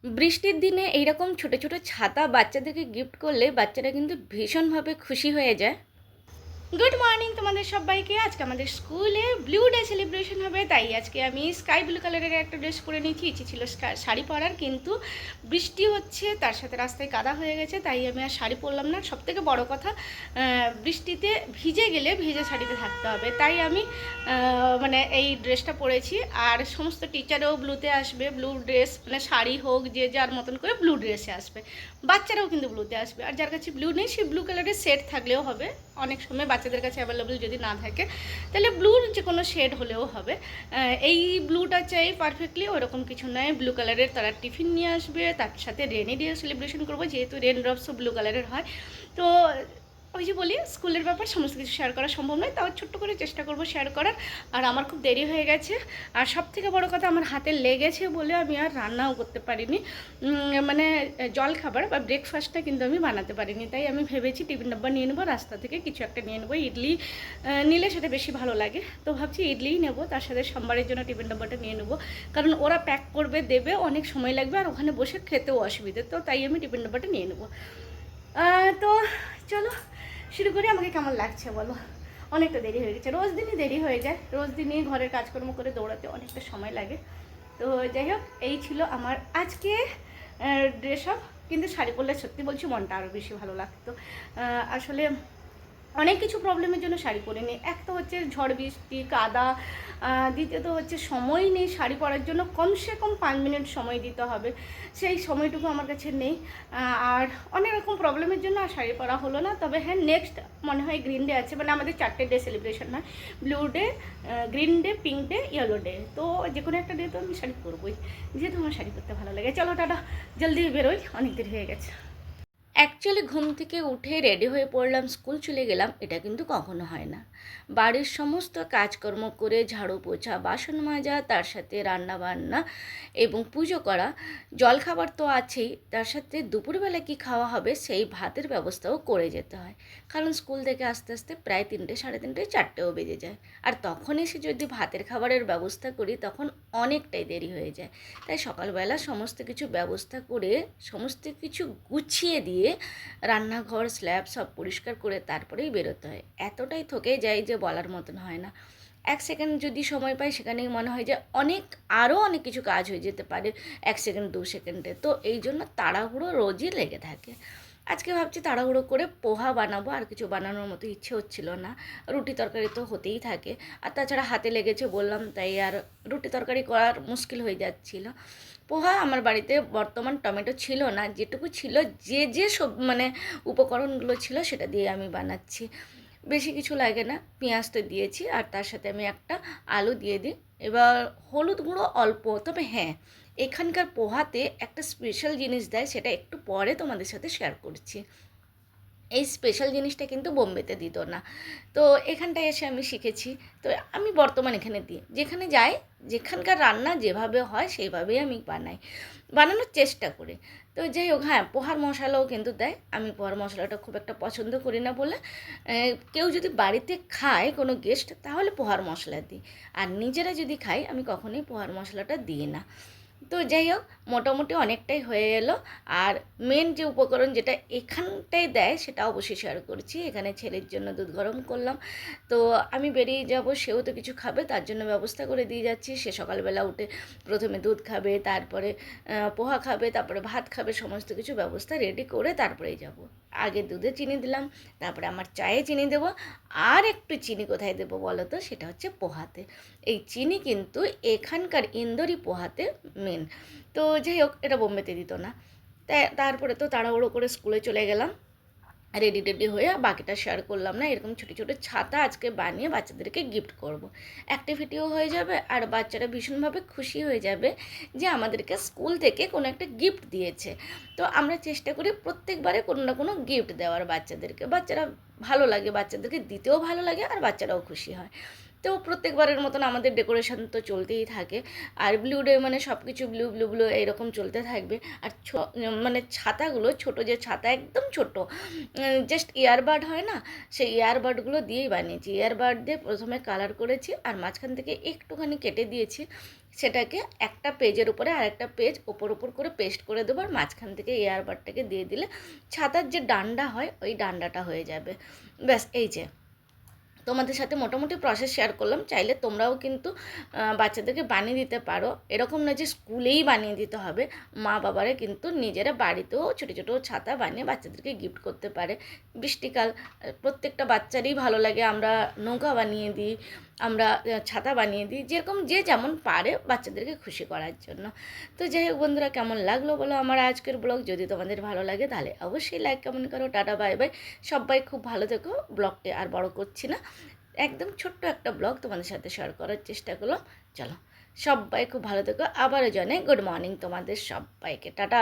বৃষ্টির দিনে এইরকম ছোট ছোট ছাতা বাচ্চাদেরকে গিফট করলে বাচ্চারা কিন্তু ভীষণভাবে খুশি হয়ে যায়। গুড মর্নিং তোমাদের সবাইকে। আজকে আমাদের স্কুলে ব্লু ডে সেলিব্রেশন হবে, তাই আজকে আমি স্কাই ব্লু কালারের একটা ড্রেস পরে নিয়েছি। ইচ্ছে ছিল শাড়ি পরার, কিন্তু বৃষ্টি হচ্ছে, তার সাথে রাস্তায় কাদা হয়ে গেছে, তাই আমি আর শাড়ি পরলাম না। সবথেকে বড় কথা, বৃষ্টিতে ভিজে গেলে ভিজে শাড়িতে থাকতে হবে, তাই আমি মানে এই ড্রেসটা পরেছি। আর সমস্ত টিচারও ব্লুতে আসবে, ব্লু ড্রেস মানে শাড়ি হোক, যে যার মতন করে ব্লু ড্রেসে আসবে। বাচ্চারাও কিন্তু ব্লুতে আসবে, আর যার কাছে ব্লু নেই সে ব্লু কালারের সেট থাকলেও হবে। অনেক সময় বাচ্চাদের কাছে অ্যাভেলেবল যদি না থাকে তাহলে ব্লুর যে কোনো শেড হলেও হবে। এই ব্লুটা চাই পারফেক্টলি ওরকম কিছু নয়, ব্লু কালারের তারা টিফিন নিয়ে আসবে, তার সাথে রেনি ডে সেলিব্রেশন করবো, যেহেতু রেন ড্রপসও ব্লু কালারের হয়। তো ওই যে বলি, স্কুলের ব্যাপার সমস্ত কিছু শেয়ার করা সম্ভব নয়, তাও ছোট্ট করে চেষ্টা করব শেয়ার করার। আর আমার খুব দেরি হয়ে গেছে, আর সব থেকে বড়ো কথা আমার হাতে লেগেছে বলে আমি আর রান্নাও করতে পারিনি। মানে জল খাবার বা ব্রেকফাস্টটা কিন্তু আমি বানাতে পারিনি, তাই আমি ভেবেছি টিফিন ডাব্বা নিয়ে নেবো, রাস্তা থেকে কিছু একটা নিয়ে নেবো। ইডলি নিলে সেটা বেশি ভালো লাগে, তো ভাবছি ইডলিই নেবো, তার সাথে সোমবারের জন্য টিফিন ডাব্বাটা নিয়ে নেবো, কারণ ওরা প্যাক করবে দেবে, অনেক সময় লাগবে, আর ওখানে বসে খেতেও অসুবিধে, তো তাই আমি টিফিন ডাব্বাটা নিয়ে নেবো। তো চলো শুরু করি। আমাকে কেমন লাগছে বলো? অনেকটা দেরি হয়ে গেছে, রোজ দিনই দেরি হয়ে যায়, রোজ দিনই ঘরের কাজকর্ম করে দৌড়াতে অনেকটা সময় লাগে। তো যাই হোক, এই ছিল আমার আজকে ড্রেস আপ। কিন্তু শাড়ি পরলে সত্যি বলছি মনটা আরও বেশি ভালো লাগতো। আসলে অনেক কিছু প্রবলেমের জন্য শাড়ি পরিনি। এক তো হচ্ছে ঝড় বৃষ্টি কাদা, দ্বিতীয়ত হচ্ছে সময় নেই শাড়ি পরার জন্য, কমসে কম 5 মিনিট সময় দিতে হবে, সেই সময়টুকু আমার কাছে নেই। আর অনেক রকম প্রবলেমের জন্য আর শাড়ি পরা হলো না। তবে হ্যাঁ, নেক্সট মনে হয় গ্রিন ডে আছে, মানে আমাদের 4টে ডে সেলিব্রেশন হয়, blue day, green day, pink day, yellow day. তো যে কোনো একটা ডে তো আমি শাড়ি পরবই, যেহেতু আমার শাড়ি পরতে ভালো লাগে। চলো টাটা, জলদি বেরোই, অনেক দেরি হয়ে গেছে। অ্যাকচুয়ালি ঘুম থেকে উঠে রেডি হয়ে পড়লাম, স্কুল চলে গেলাম, এটা কিন্তু কখনো হয় না। বাড়ির সমস্ত কাজকর্ম করে ঝাড়ু পোছা, বাসন মাজা, তার সাথে রান্না বান্না এবং পুজো করা, জলখাবার তো আছেই, তার সাথে দুপুরবেলা কি খাওয়া হবে সেই ভাতের ব্যবস্থাও করে যেতে হয়, কারণ স্কুল থেকে আস্তে আস্তে প্রায় 3টে, সাড়ে 3টে, 4টেও বেজে যায়। আর তখন এসে যদি ভাতের খাবারের ব্যবস্থা করি তখন অনেকটাই দেরি হয়ে যায়। তাই সকালবেলা সমস্ত কিছু ব্যবস্থা করে, সমস্ত কিছু গুছিয়ে দিয়ে রান্নাঘর স্ল্যাব সব পরিষ্কার করে তারপরেই বেরোতে হয়। এতটাই থকে যাই যে বলার মতন হয় না। 1 সেকেন্ড যদি সময় পাই সেখানেই মনে হয় যে আরও অনেক কিছু কাজ হয়ে যেতে পারে 1 সেকেন্ড 2 সেকেন্ডে। তো এই জন্য তাড়াহুড়ো রোজই লেগে থাকে। আজকে ভাবছি তাড়াহুড়ো করে পোহা বানাবো, আর কিছু বানানোর মতো ইচ্ছে হচ্ছিল না। রুটি তরকারি তো হতেই থাকে, আর তাছাড়া হাতে লেগেছে বললাম, তাই আর রুটি তরকারি করার মুশকিল হয়ে যাচ্ছিল। পোহা আমার বাড়িতে বর্তমান টমেটো ছিল না, যেটুকু ছিল, যে সব মানে উপকরণগুলো ছিল সেটা দিয়ে আমি বানাচ্ছি। বেশি কিছু লাগে না, পেঁয়াজ তো দিয়েছি, আর তার সাথে আমি একটা আলু দিয়ে দিই। এবার হলুদ গুঁড়ো অল্প, তবে হ্যাঁ, এখানকার পোহাতে একটা স্পেশাল জিনিস দেয়, সেটা একটু পরে তোমাদের সাথে শেয়ার করছি। এই স্পেশাল জিনিসটা কিন্তু বোম্বেতে দিত না, তো এখানটায় এসে আমি শিখেছি। তো আমি বর্তমান এখানে দিই, যেখানে যাই, যেখানকার রান্না যেভাবে হয় সেইভাবেই আমি বানানোর চেষ্টা করি। তো যাই হোক, হ্যাঁ, পোহার মশলাও কিন্তু দেয়। আমি পোহার মশলাটা খুব একটা পছন্দ করি না বলে, কেউ যদি বাড়িতে খায় কোনো গেস্ট তাহলে পোহার মশলা দিই, আর নিজেরা যদি খাই আমি কখনোই পোহার মশলাটা দিই না। তো যাই হোক, মোটামুটি অনেকটাই হয়ে এলো। আর মেন যে উপকরণ যেটা এখানটায় দেয় সেটা অবশ্যই শেয়ার করছি। এখানে ছেলের জন্য দুধ গরম করলাম, তো আমি বেরিয়ে যাব, সেও তো কিছু খাবে, তার জন্য ব্যবস্থা করে দিয়ে যাচ্ছি। সে সকালবেলা উঠে প্রথমে দুধ খাবে, তারপরে পোহা খাবে, তারপরে ভাত খাবে, সমস্ত কিছু ব্যবস্থা রেডি করে তারপরেই যাব। আগে দুধে চিনি দিলাম, তারপরে আমার চায়ে চিনি দেবো, আর একটু চিনি কোথায় দেবো বলো তো, সেটা হচ্ছে পোহাতে। এই চিনি কিন্তু এখানকার ইন্দোরি পোহাতে মেন। তো যাই হোক, এটা বোম্বেতে দিত না। তারপরে তো তাড়াহুড়ো করে স্কুলে চলে গেলাম, রেডি টেডি হয়ে। বাকিটা শেয়ার করলাম না। এরকম ছোটো ছোটো ছাতা আজকে বানিয়ে বাচ্চাদেরকে গিফট করব। অ্যাক্টিভিটিও হয়ে যাবে, আর বাচ্চারা ভীষণভাবে খুশি হয়ে যাবে যে আমাদেরকে স্কুল থেকে কোনো একটা গিফট দিয়েছে। তো আমরা চেষ্টা করি প্রত্যেকবারে কোনো না কোনো গিফট দেওয়ার বাচ্চাদেরকে। বাচ্চারা ভালো লাগে, বাচ্চাদেরকে দিতেও ভালো লাগে, আর বাচ্চারাও খুশি হয়। তো প্রত্যেকবারের মতন আমাদের ডেকোরেশন তো চলতেই থাকে। আর ব্লু ডে মানে সব কিছু ব্লু ব্লু ব্লু এইরকম চলতে থাকবে। আর মানে ছাতাগুলো ছোট, যে ছাতা একদম ছোট, জাস্ট ইয়ারবাড হয় না, সেই ইয়ারবাডগুলো দিয়েই বানিয়েছি। ইয়ারবাড দিয়ে প্রথমে কালার করেছি আর মাঝখান থেকে একটুখানি কেটে দিয়েছি, সেটাকে একটা পেজের উপরে আর একটা পেজ ওপর করে পেস্ট করে দেবো, আর মাঝখান থেকে ইয়ারবাডটাকে দিয়ে দিলে ছাতার যে ডান্ডা হয় ওই ডান্ডাটা হয়ে যাবে। ব্যাস, এই যে তোমাদের সাথে মোটামুটি প্রসেস শেয়ার করলাম। চাইলে তোমরাও কিন্তু বাচ্চাদেরকে বানিয়ে দিতে পারো। এরকম নয় যে স্কুলেই বানিয়ে দিতে হবে, মা বাবারা কিন্তু নিজেরা বাড়িতেও ছোটো ছোটো ছাতা বানিয়ে বাচ্চাদেরকে গিফট করতে পারে। বৃষ্টিকাল প্রত্যেকটা বাচ্চারই ভালো লাগে, আমরা নৌকা বানিয়ে দিই, আমরা ছাতা বানিয়ে দিই, যেরকম যে যেমন পারে বাচ্চাদেরকে খুশি করার জন্য। তো যাই হোক বন্ধুরা, কেমন লাগলো বলো আমার আজকের ব্লগ। যদি তোমাদের ভালো লাগে তাহলে অবশ্যই লাইক কমেন্ট করো। টাটা বাই বাই, সবাই খুব ভালো থেকো। ব্লগটি আর বড় করছি না, একদম ছোট্ট একটা ব্লগ তোমাদের সাথে শেয়ার করার চেষ্টা করলাম। চলো, সবাই খুব ভালো থেকো। আবারও জানাই গুড মর্নিং তোমাদের সবাইকে। টাটা।